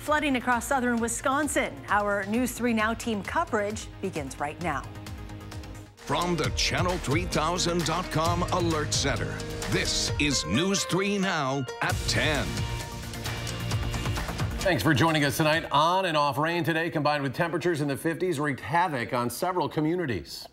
Flooding across southern Wisconsin. Our News 3 Now team coverage begins right now. From the Channel3000.com Alert Center, this is News 3 Now at 10. Thanks for joining us tonight. On and off rain today, combined with temperatures in the 50s, wreaked havoc on several communities.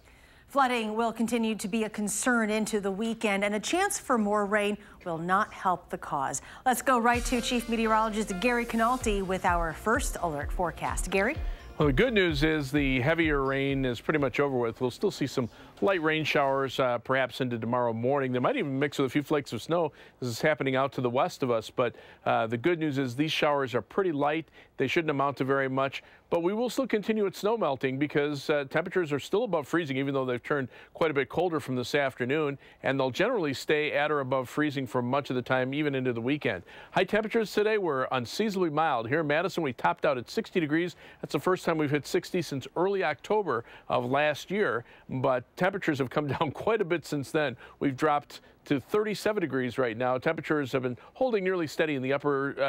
Flooding will continue to be a concern into the weekend, and a chance for more rain will not help the cause. Let's go right to Chief Meteorologist Gary Canalti with our first alert forecast. Gary? Well, the good news is the heavier rain is pretty much over with. We'll still see some light rain showers perhaps into tomorrow morning. They might even mix with a few flakes of snow. This is happening out to the west of us, but the good news is these showers are pretty light. They shouldn't amount to very much, but we will still continue with snow melting because temperatures are still above freezing, even though they've turned quite a bit colder from this afternoon, and they'll generally stay at or above freezing for much of the time, even into the weekend. High temperatures today were unseasonably mild. Here in Madison, we topped out at 60 degrees. That's the first time we've hit 60 since early October of last year, but temperatures have come down quite a bit since then. We've dropped to 37 degrees right now. Temperatures have been holding nearly steady in the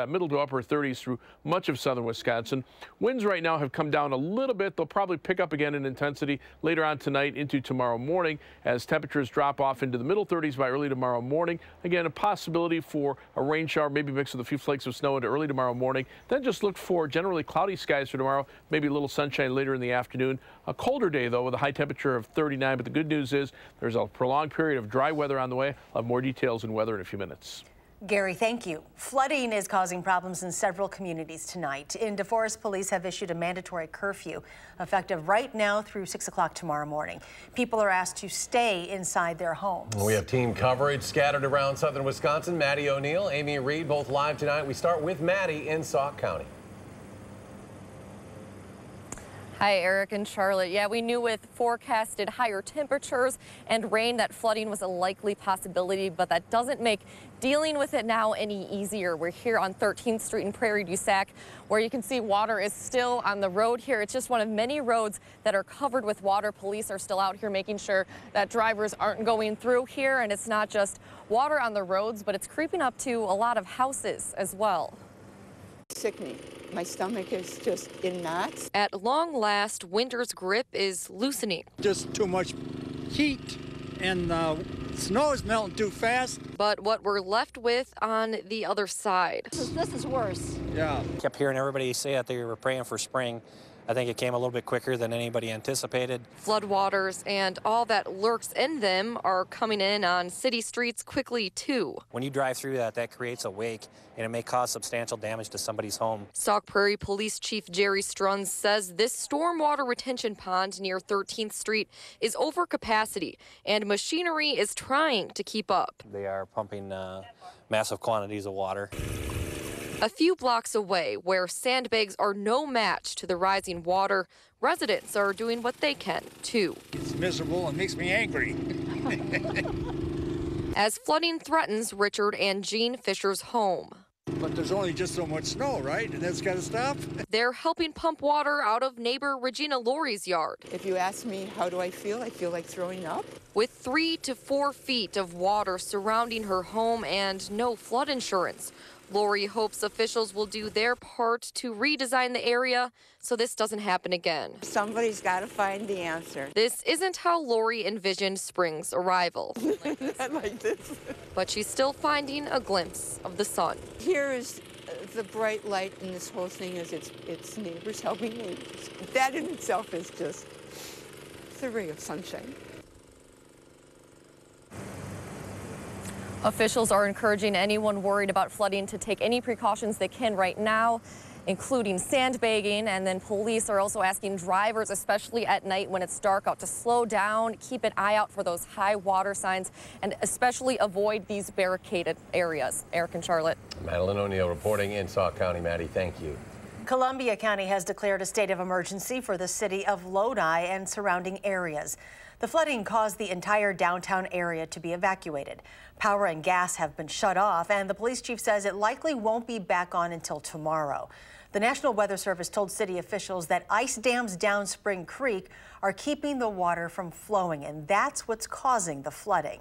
middle to upper 30s through much of southern Wisconsin. Winds right now have come down a little bit. They'll probably pick up again in intensity later on tonight into tomorrow morning as temperatures drop off into the middle 30s by early tomorrow morning. Again, a possibility for a rain shower, maybe mixed with a few flakes of snow into early tomorrow morning. Then just look for generally cloudy skies for tomorrow, maybe a little sunshine later in the afternoon. A colder day, though, with a high temperature of 39. But the good news is there's a prolonged period of dry weather on the way. I'll have more details in weather in a few minutes. Gary, thank you. Flooding is causing problems in several communities tonight. In DeForest, police have issued a mandatory curfew effective right now through 6 o'clock tomorrow morning. People are asked to stay inside their homes. We have team coverage scattered around southern Wisconsin. Maddie O'Neill, Amy Reed, both live tonight. We start with Maddie in Sauk County. Hi, Eric and Charlotte. Yeah, we knew with forecasted higher temperatures and rain that flooding was a likely possibility, but that doesn't make dealing with it now any easier. We're here on 13th Street in Prairie du Sac, where you can see water is still on the road here. It's just one of many roads that are covered with water. Police are still out here making sure that drivers aren't going through here, and it's not just water on the roads, but it's creeping up to a lot of houses as well. Sickening. My stomach is just in knots. At long last, winter's grip is loosening. Just too much heat and snow is melting too fast. But what we're left with on the other side. This is worse. Yeah. Kept hearing everybody say that they were praying for spring. I think it came a little bit quicker than anybody anticipated. Floodwaters and all that lurks in them are coming in on city streets quickly, too. When you drive through that creates a wake, and it may cause substantial damage to somebody's home. Sauk Prairie Police Chief Jerry Strunz says this stormwater retention pond near 13th Street is over capacity, and machinery is trying to keep up. They are pumping massive quantities of water. A few blocks away, where sandbags are no match to the rising water, residents are doing what they can, too. It's miserable and makes me angry. As flooding threatens Richard and Jean Fisher's home. But there's only just so much snow, right? And that's got to stop. They're helping pump water out of neighbor Regina Laurie's yard. If you ask me how do I feel like throwing up. With 3 to 4 feet of water surrounding her home and no flood insurance, Laurie hopes officials will do their part to redesign the area so this doesn't happen again. Somebody's got to find the answer. This isn't how Laurie envisioned spring's arrival. Not like this. But she's still finding a glimpse of the sun. Here is the bright light in this whole thing is it's neighbors helping neighbors. That in itself is just, it's a ray of sunshine. Officials are encouraging anyone worried about flooding to take any precautions they can right now, including sandbagging, and then police are also asking drivers, especially at night when it's dark out, to slow down, keep an eye out for those high water signs, and especially avoid these barricaded areas. Eric and Charlotte. Madeline O'Neill reporting in Sauk County. Maddie, thank you. Columbia County has declared a state of emergency for the city of Lodi and surrounding areas. The flooding caused the entire downtown area to be evacuated. Power and gas have been shut off, and the police chief says it likely won't be back on until tomorrow. The National Weather Service told city officials that ice dams down Spring Creek are keeping the water from flowing, and that's what's causing the flooding.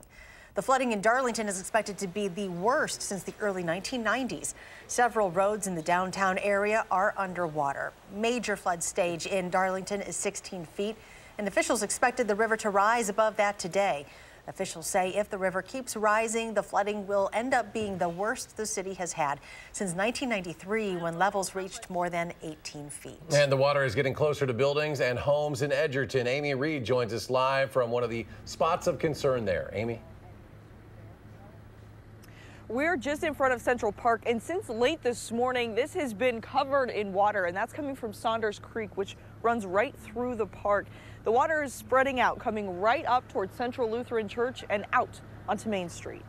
The flooding in Darlington is expected to be the worst since the early 1990s. Several roads in the downtown area are underwater. Major flood stage in Darlington is 16 feet, and officials expected the river to rise above that today. Officials say if the river keeps rising, the flooding will end up being the worst the city has had since 1993, when levels reached more than 18 feet. And the water is getting closer to buildings and homes in Edgerton. Amy Reed joins us live from one of the spots of concern there. Amy? We're just in front of Central Park, and since late this morning, this has been covered in water, and that's coming from Saunders Creek, which runs right through the park. The water is spreading out, coming right up towards Central Lutheran Church and out onto Main Street.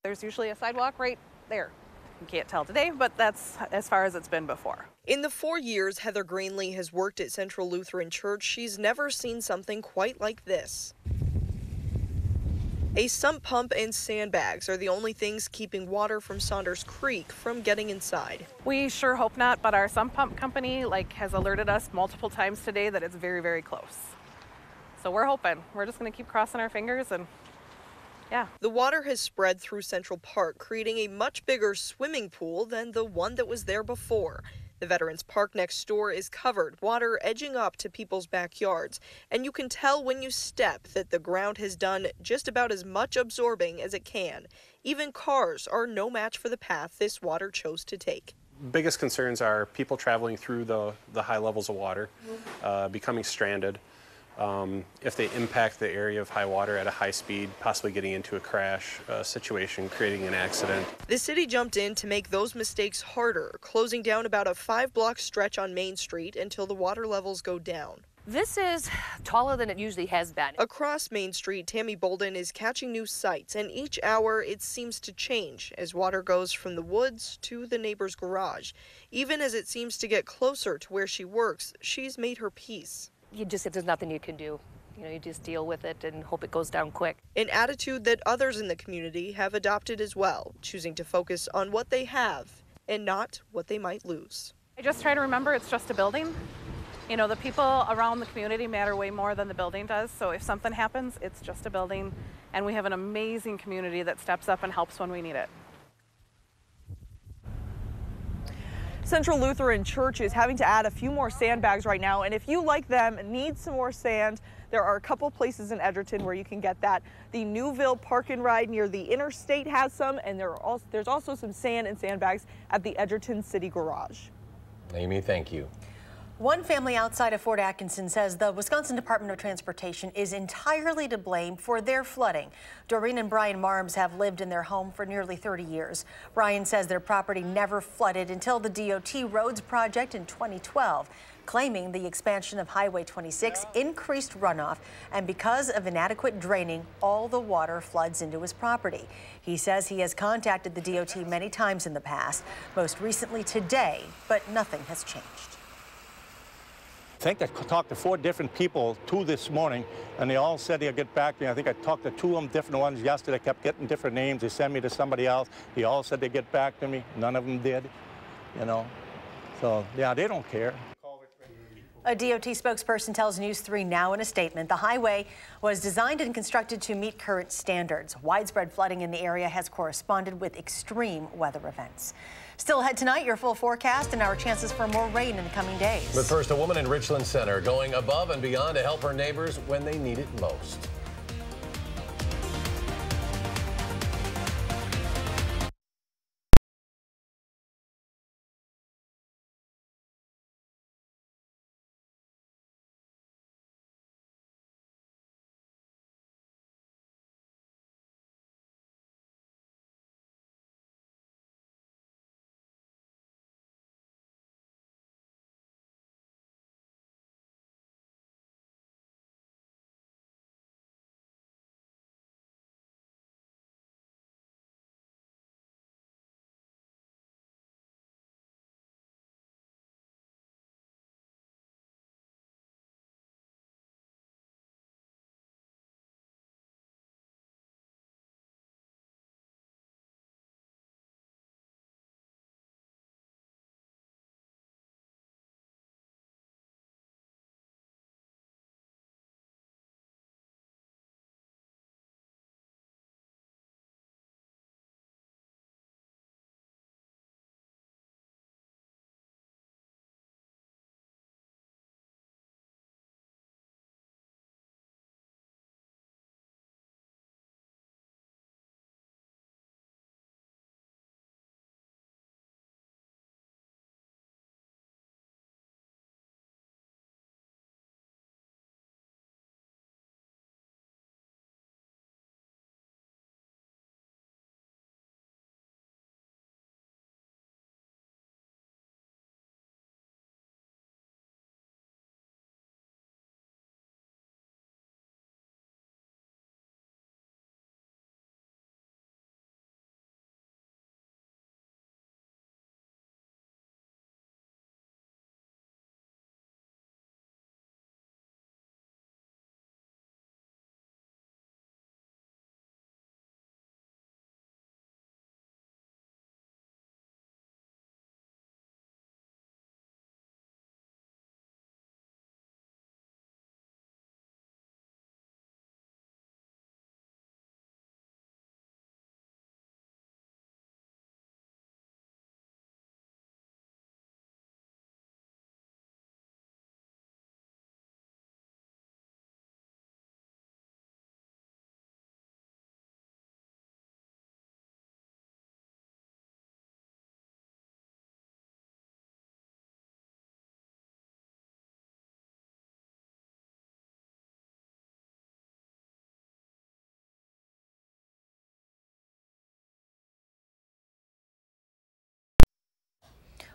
There's usually a sidewalk right there. You can't tell today, but that's as far as it's been before. In the 4 years Heather Greenlee has worked at Central Lutheran Church, she's never seen something quite like this. A sump pump and sandbags are the only things keeping water from Saunders Creek from getting inside. We sure hope not, but our sump pump company has alerted us multiple times today that it's very, very close. So we're hoping. We're just going to keep crossing our fingers and yeah. The water has spread through Central Park, creating a much bigger swimming pool than the one that was there before. The Veterans Park next door is covered, water edging up to people's backyards, and you can tell when you step that the ground has done just about as much absorbing as it can. Even cars are no match for the path this water chose to take. Biggest concerns are people traveling through the high levels of water, becoming stranded. If they impact the area of high water at a high speed, possibly getting into a crash situation, creating an accident. The city jumped in to make those mistakes harder, closing down about a 5-block stretch on Main Street until the water levels go down. This is taller than it usually has been. Across Main Street, Tammy Bolden is catching new sights, and each hour it seems to change as water goes from the woods to the neighbor's garage. Even as it seems to get closer to where she works, she's made her peace. There's nothing you can do. You just deal with it and hope it goes down quick. An attitude that others in the community have adopted as well, choosing to focus on what they have and not what they might lose. I just try to remember it's just a building. The people around the community matter way more than the building does. So if something happens, it's just a building. And we have an amazing community that steps up and helps when we need it. Central Lutheran Church is having to add a few more sandbags right now, and if you, like them, need some more sand, there are a couple places in Edgerton where you can get that. The Newville Park and Ride near the interstate has some, and there's also some sand and sandbags at the Edgerton City Garage. Amy, thank you. One family outside of Fort Atkinson says the Wisconsin Department of Transportation is entirely to blame for their flooding. Doreen and Brian Marms have lived in their home for nearly 30 years. Brian says their property never flooded until the DOT roads project in 2012, claiming the expansion of Highway 26 increased runoff, and because of inadequate draining, all the water floods into his property. He says he has contacted the DOT many times in the past, most recently today, but nothing has changed. I think I talked to 4 different people, 2 this morning, and they all said they'll get back to me. I think I talked to 2 of them, different ones yesterday. I kept getting different names. They sent me to somebody else. They all said they'd get back to me. None of them did, So, yeah, they don't care. A DOT spokesperson tells News 3 Now in a statement, the highway was designed and constructed to meet current standards. Widespread flooding in the area has corresponded with extreme weather events. Still ahead tonight, your full forecast and our chances for more rain in the coming days. But first, a woman in Richland Center going above and beyond to help her neighbors when they need it most.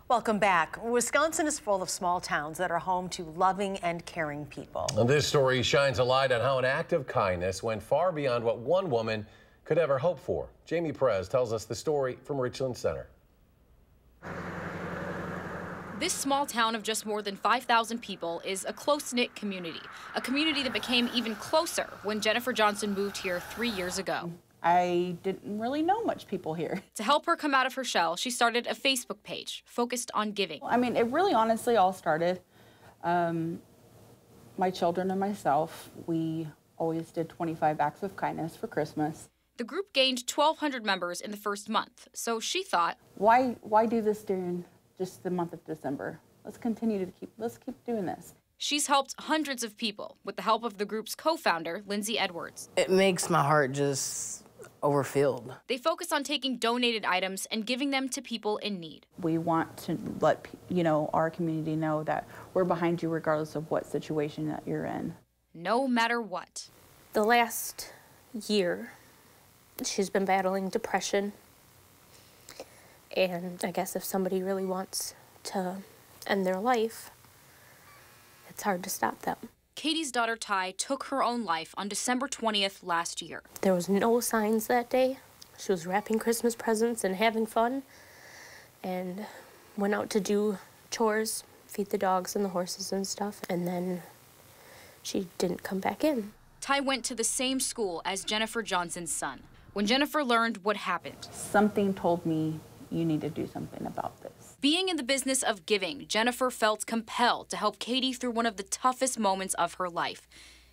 Welcome back. Wisconsin is full of small towns that are home to loving and caring people. And this story shines a light on how an act of kindness went far beyond what one woman could ever hope for. Jamie Perez tells us the story from Richland Center. This small town of just more than 5,000 people is a close-knit community, a community that became even closer when Jennifer Johnson moved here 3 years ago. I didn't really know much people here. To help her come out of her shell, she started a Facebook page focused on giving. I mean, it really honestly all started. My children and myself, we always did 25 acts of kindness for Christmas. The group gained 1,200 members in the first month, so she thought, Why do this during just the month of December? Let's keep doing this. She's helped hundreds of people with the help of the group's co-founder, Lindsay Edwards. It makes my heart just overfilled. They focus on taking donated items and giving them to people in need. We want to let our community know that we're behind you regardless of what situation that you're in. No matter what. The last year, she's been battling depression. And I guess if somebody really wants to end their life, it's hard to stop them. Katie's daughter Ty took her own life on December 20th last year. There was no signs that day. She was wrapping Christmas presents and having fun, and went out to do chores, feed the dogs and the horses and stuff, and then she didn't come back in. Ty went to the same school as Jennifer Johnson's son. When Jennifer learned what happened, something told me, you need to do something about this. Being in the business of giving, Jennifer felt compelled to help Katie through one of the toughest moments of her life.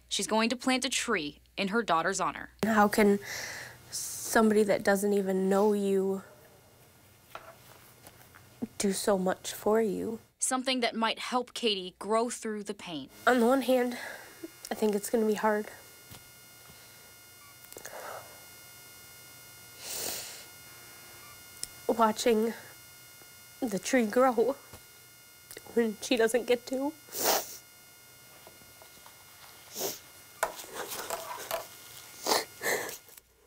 She's going to plant a tree in her daughter's honor. How can somebody that doesn't even know you do so much for you? Something that might help Katie grow through the pain. On the one hand, I think it's going to be hard. Watching the tree grow when she doesn't get to.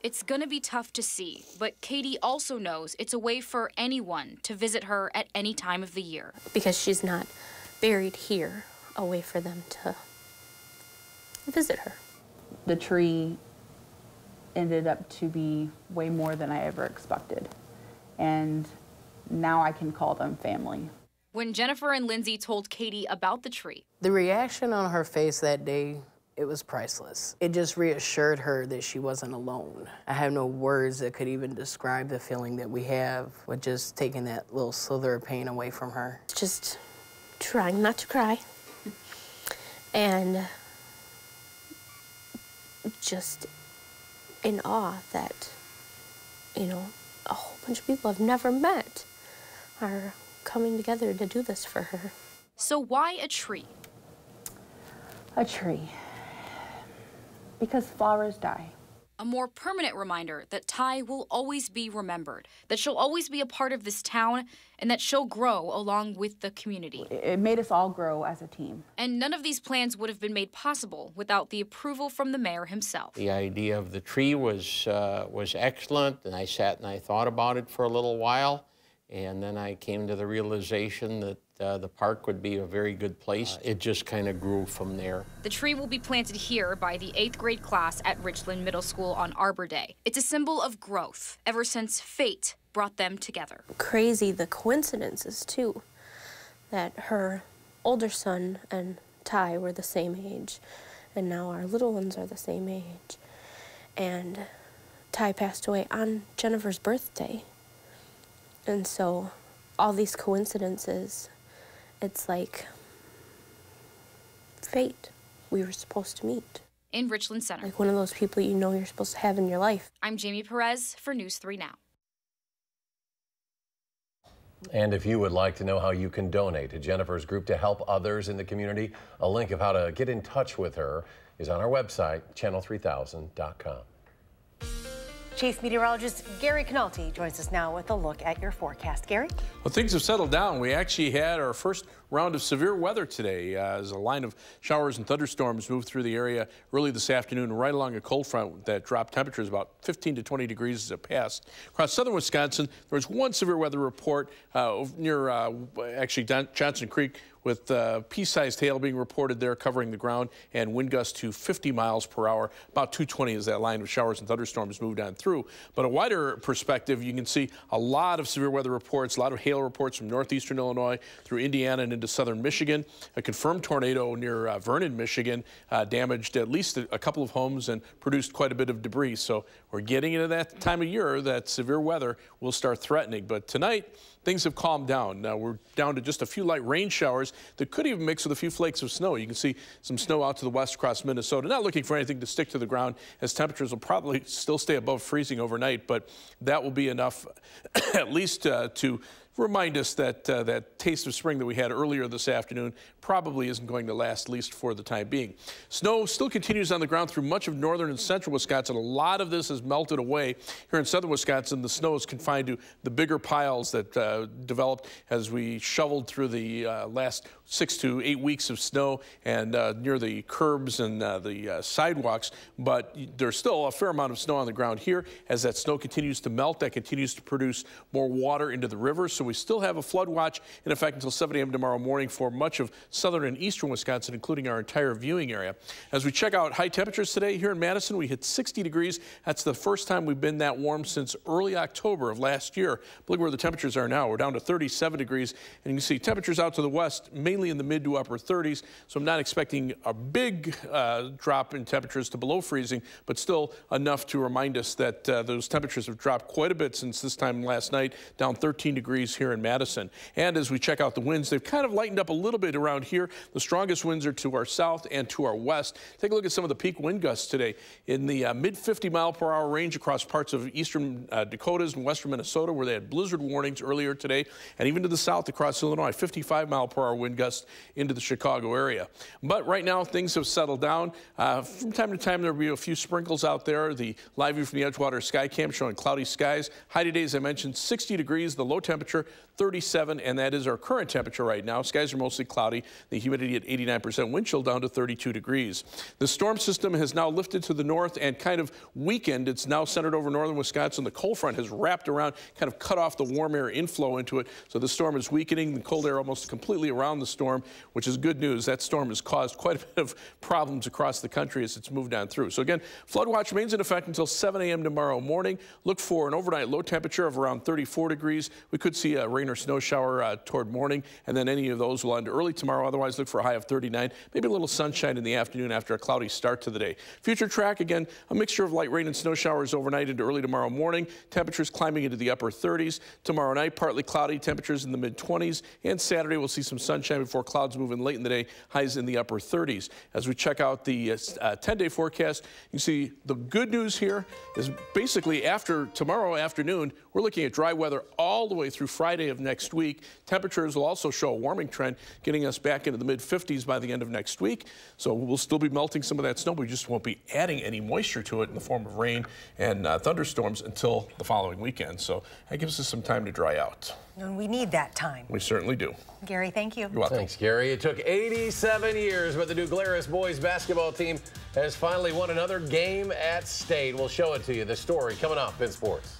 It's gonna be tough to see, but Katie also knows it's a way for anyone to visit her at any time of the year. Because she's not buried here, a way for them to visit her. The tree ended up to be way more than I ever expected. And now I can call them family. When Jennifer and Lindsay told Katie about the tree, the reaction on her face that day, it was priceless. It just reassured her that she wasn't alone. I have no words that could even describe the feeling that we have with just taking that little slither of pain away from her. Just trying not to cry. And just in awe that, a whole bunch of people I've never met are coming together to do this for her. So why a tree? A tree. Because flowers die. A more permanent reminder that Ty will always be remembered, that she'll always be a part of this town, and that she'll grow along with the community. It made us all grow as a team. And none of these plans would have been made possible without the approval from the mayor himself. The idea of the tree was excellent, and I sat and I thought about it for a little while, and then I came to the realization that the park would be a very good place. It just kind of grew from there. The tree will be planted here by the 8th grade class at Richland Middle School on Arbor Day. It's a symbol of growth ever since fate brought them together. Crazy the coincidences, too, that her older son and Ty were the same age, and now our little ones are the same age. And Ty passed away on Jennifer's birthday. And so all these coincidences, it's like fate. We were supposed to meet. In Richland Center. Like one of those people you're supposed to have in your life. I'm Jamie Perez for News 3 Now. And if you would like to know how you can donate to Jennifer's group to help others in the community, a link of how to get in touch with her is on our website, channel3000.com. Chief Meteorologist Gary Canalti joins us now with a look at your forecast. Gary? Well, things have settled down. We actually had our first round of severe weather today as a line of showers and thunderstorms moved through the area early this afternoon right along a cold front that dropped temperatures about 15 to 20 degrees as it passed. Across southern Wisconsin, there was one severe weather report near actually Johnson Creek with pea-sized hail being reported there covering the ground and wind gusts to 50 miles per hour. About 220 as that line of showers and thunderstorms moved on through. But a wider perspective, you can see a lot of severe weather reports, a lot of hail reports from northeastern Illinois through Indiana and into southern Michigan. A confirmed tornado near Vernon, Michigan damaged at least a couple of homes and produced quite a bit of debris. So we're getting into that time of year that severe weather will start threatening. But tonight, things have calmed down. Now we're down to just a few light rain showers that could even mix with a few flakes of snow. You can see some snow out to the west across Minnesota. Not looking for anything to stick to the ground as temperatures will probably still stay above freezing overnight, but that will be enough at least to remind us that that taste of spring that we had earlier this afternoon probably isn't going to last, at least for the time being. Snow still continues on the ground through much of northern and central Wisconsin. A lot of this has melted away. Here in southern Wisconsin, the snow is confined to the bigger piles that developed as we shoveled through the last 6 to 8 weeks of snow and near the curbs and the sidewalks. But there's still a fair amount of snow on the ground here. As that snow continues to melt, that continues to produce more water into the rivers. So we still have a flood watch in effect until 7 a.m. tomorrow morning for much of southern and eastern Wisconsin, including our entire viewing area. As we check out high temperatures today here in Madison, we hit 60 degrees. That's the first time we've been that warm since early October of last year. Look where the temperatures are now. We're down to 37 degrees, and you can see temperatures out to the west, mainly in the mid to upper 30s. So I'm not expecting a big drop in temperatures to below freezing, but still enough to remind us that those temperatures have dropped quite a bit since this time last night, down 13 degrees here in Madison. And as we check out the winds, they've kind of lightened up a little bit around here. The strongest winds are to our south and to our west. Take a look at some of the peak wind gusts today in the mid 50 mile per hour range across parts of eastern Dakotas and western Minnesota, where they had blizzard warnings earlier today, and even to the south across Illinois, 55 mile per hour wind gusts into the Chicago area. But right now things have settled down. From time to time there will be a few sprinkles out there. The live view from the Edgewater Sky Cam showing cloudy skies. High today, as I mentioned, 60 degrees, the low temperature 37, and that is our current temperature right now. Skies are mostly cloudy. The humidity at 89%, wind chill down to 32 degrees. The storm system has now lifted to the north and kind of weakened. It's now centered over northern Wisconsin. The cold front has wrapped around, kind of cut off the warm air inflow into it. So the storm is weakening. The cold air almost completely around the storm, which is good news. That storm has caused quite a bit of problems across the country as it's moved on through. So again, flood watch remains in effect until 7 a.m. tomorrow morning. Look for an overnight low temperature of around 34 degrees. We could see a rain or snow shower toward morning, and then any of those will end early tomorrow. Otherwise, look for a high of 39, maybe a little sunshine in the afternoon after a cloudy start to the day. Future track, again, a mixture of light rain and snow showers overnight into early tomorrow morning. Temperatures climbing into the upper 30s. Tomorrow night, partly cloudy, temperatures in the mid-20s. And Saturday, we'll see some sunshine before clouds move in late in the day, highs in the upper 30s. As we check out the 10-day forecast, you can see the good news here is basically after tomorrow afternoon, we're looking at dry weather all the way through Friday of next week. Temperatures will also show a warming trend, getting us back into the mid-50s by the end of next week. So we'll still be melting some of that snow, but we just won't be adding any moisture to it in the form of rain and thunderstorms until the following weekend. So that gives us some time to dry out. And we need that time. We certainly do. Gary, thank you. You're welcome. Thanks, Gary. It took 87 years, but the New Glarus boys basketball team has finally won another game at state. We'll show it to you. The story coming up in sports.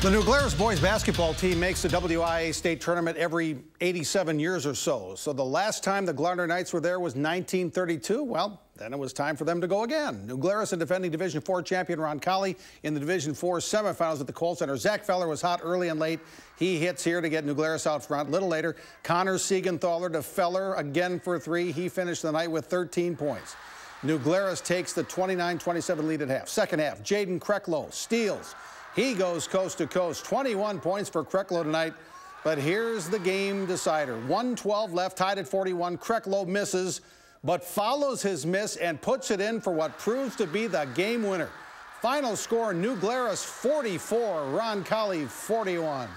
The New Glarus boys basketball team makes the WIA state tournament every 87 years or so. So the last time the Glarner Knights were there was 1932. Well, then it was time for them to go again. New Glarus and defending Division IV champion Ron Colley in the Division IV semifinals at the Kohl Center. Zach Feller was hot early and late. He hits here to get New Glarus out front. A little later, Connor Siegenthaler to Feller again for three. He finished the night with 13 points. New Glarus takes the 29-27 lead at half. Second half, Jaden Krecklow steals. He goes coast to coast. 21 points for Krecklow tonight. But here's the game decider. 1:12 left, tied at 41. Krecklow misses, but follows his miss and puts it in for what proves to be the game winner. Final score, New Glarus 44, Ron Colley 41.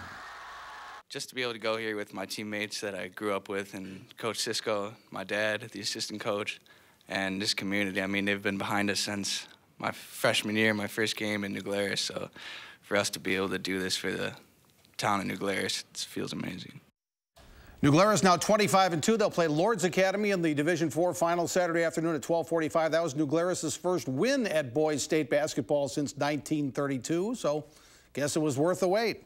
Just to be able to go here with my teammates that I grew up with, and Coach Cisco, my dad, the assistant coach, and this community. I mean, they've been behind us since my freshman year, my first game in New Glarus. So for us to be able to do this for the town of New Glarus, it feels amazing. New Glarus now 25-2. They'll play Lord's Academy in the Division IV final Saturday afternoon at 12:45. That was New Glarus's first win at boys state basketball since 1932. So guess it was worth the wait.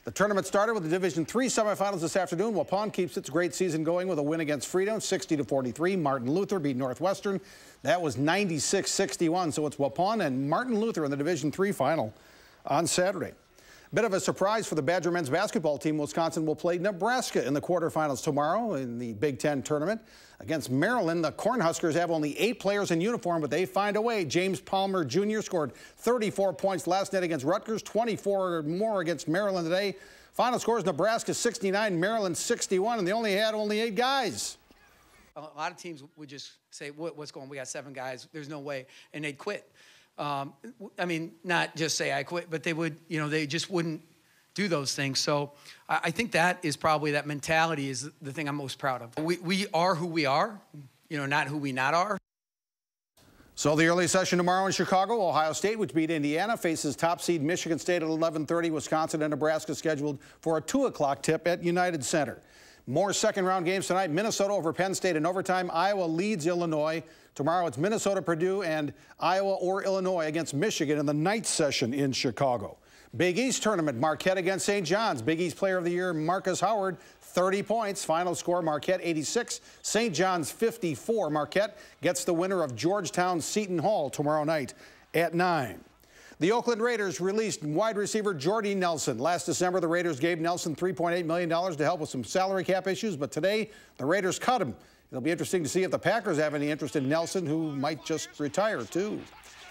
The tournament started with the Division III semifinals this afternoon. Waupun keeps its great season going with a win against Freedom, 60-43. Martin Luther beat Northwestern. That was 96-61. So it's Waupun and Martin Luther in the Division III final on Saturday. Bit of a surprise for the Badger men's basketball team. Wisconsin will play Nebraska in the quarterfinals tomorrow in the Big Ten tournament. Against Maryland, the Cornhuskers have only 8 players in uniform, but they find a way. James Palmer Jr. scored 34 points last night against Rutgers, 24 more against Maryland today. Final scores, Nebraska 69, Maryland 61, and they only had 8 guys. A lot of teams would just say, what's going on? We got 7 guys. There's no way. And they'd quit. I mean, not just say I quit, but they would, they just wouldn't do those things. So I think that is probably, that mentality is the thing I'm most proud of. We are who we are, not who we not are. So the early session tomorrow in Chicago, Ohio State, which beat Indiana, faces top seed Michigan State at 11:30. Wisconsin and Nebraska scheduled for a 2 o'clock tip at United Center. More second-round games tonight. Minnesota over Penn State in overtime. Iowa leads Illinois. Tomorrow it's Minnesota, Purdue, and Iowa or Illinois against Michigan in the night session in Chicago. Big East tournament, Marquette against St. John's. Big East Player of the Year, Marcus Howard, 30 points. Final score, Marquette 86, St. John's 54. Marquette gets the winner of Georgetown Seton Hall tomorrow night at 9. The Oakland Raiders released wide receiver Jordy Nelson. Last December, the Raiders gave Nelson $3.8 million to help with some salary cap issues, but today the Raiders cut him. It'll be interesting to see if the Packers have any interest in Nelson, who might just retire too.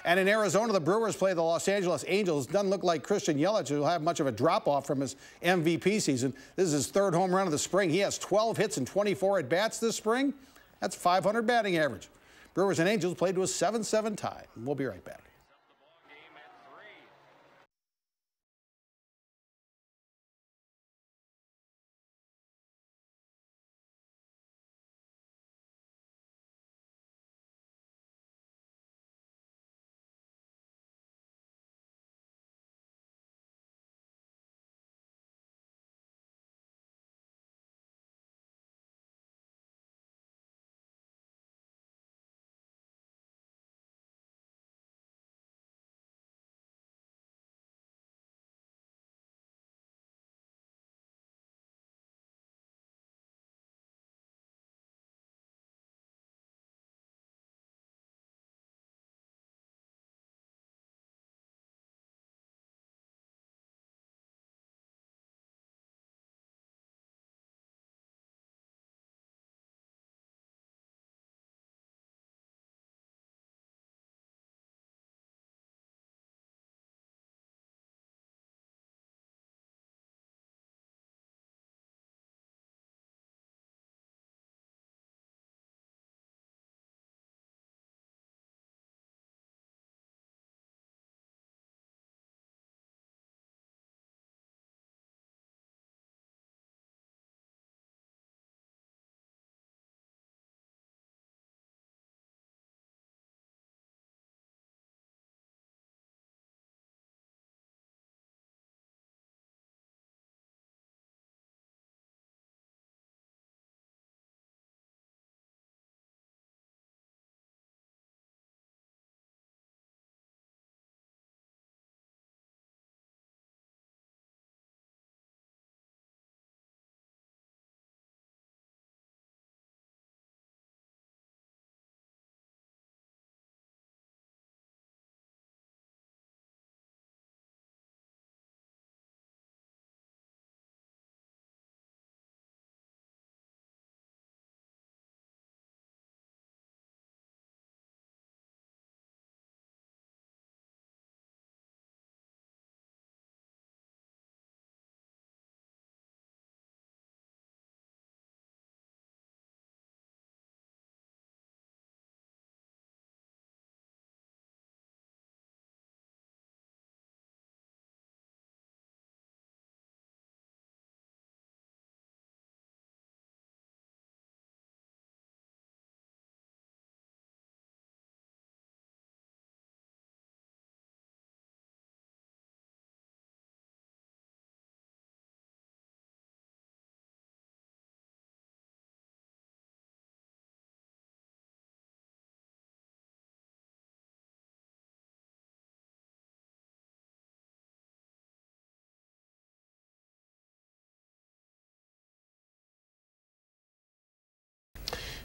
And in Arizona, the Brewers play the Los Angeles Angels. Doesn't look like Christian Yelich will have much of a drop-off from his MVP season. This is his 3rd home run of the spring. He has 12 hits and 24 at-bats this spring. That's 500 batting average. Brewers and Angels played to a 7-7 tie. We'll be right back.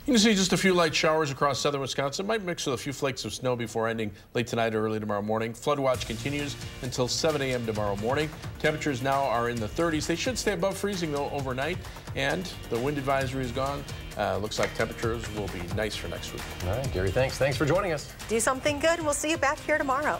You can see just a few light showers across southern Wisconsin. Might mix with a few flakes of snow before ending late tonight or early tomorrow morning. Flood watch continues until 7 a.m. tomorrow morning. Temperatures now are in the 30s. They should stay above freezing, though, overnight. And the wind advisory is gone. Looks like temperatures will be nice for next week. All right, Gary, thanks. Thanks for joining us. Do something good, and we'll see you back here tomorrow.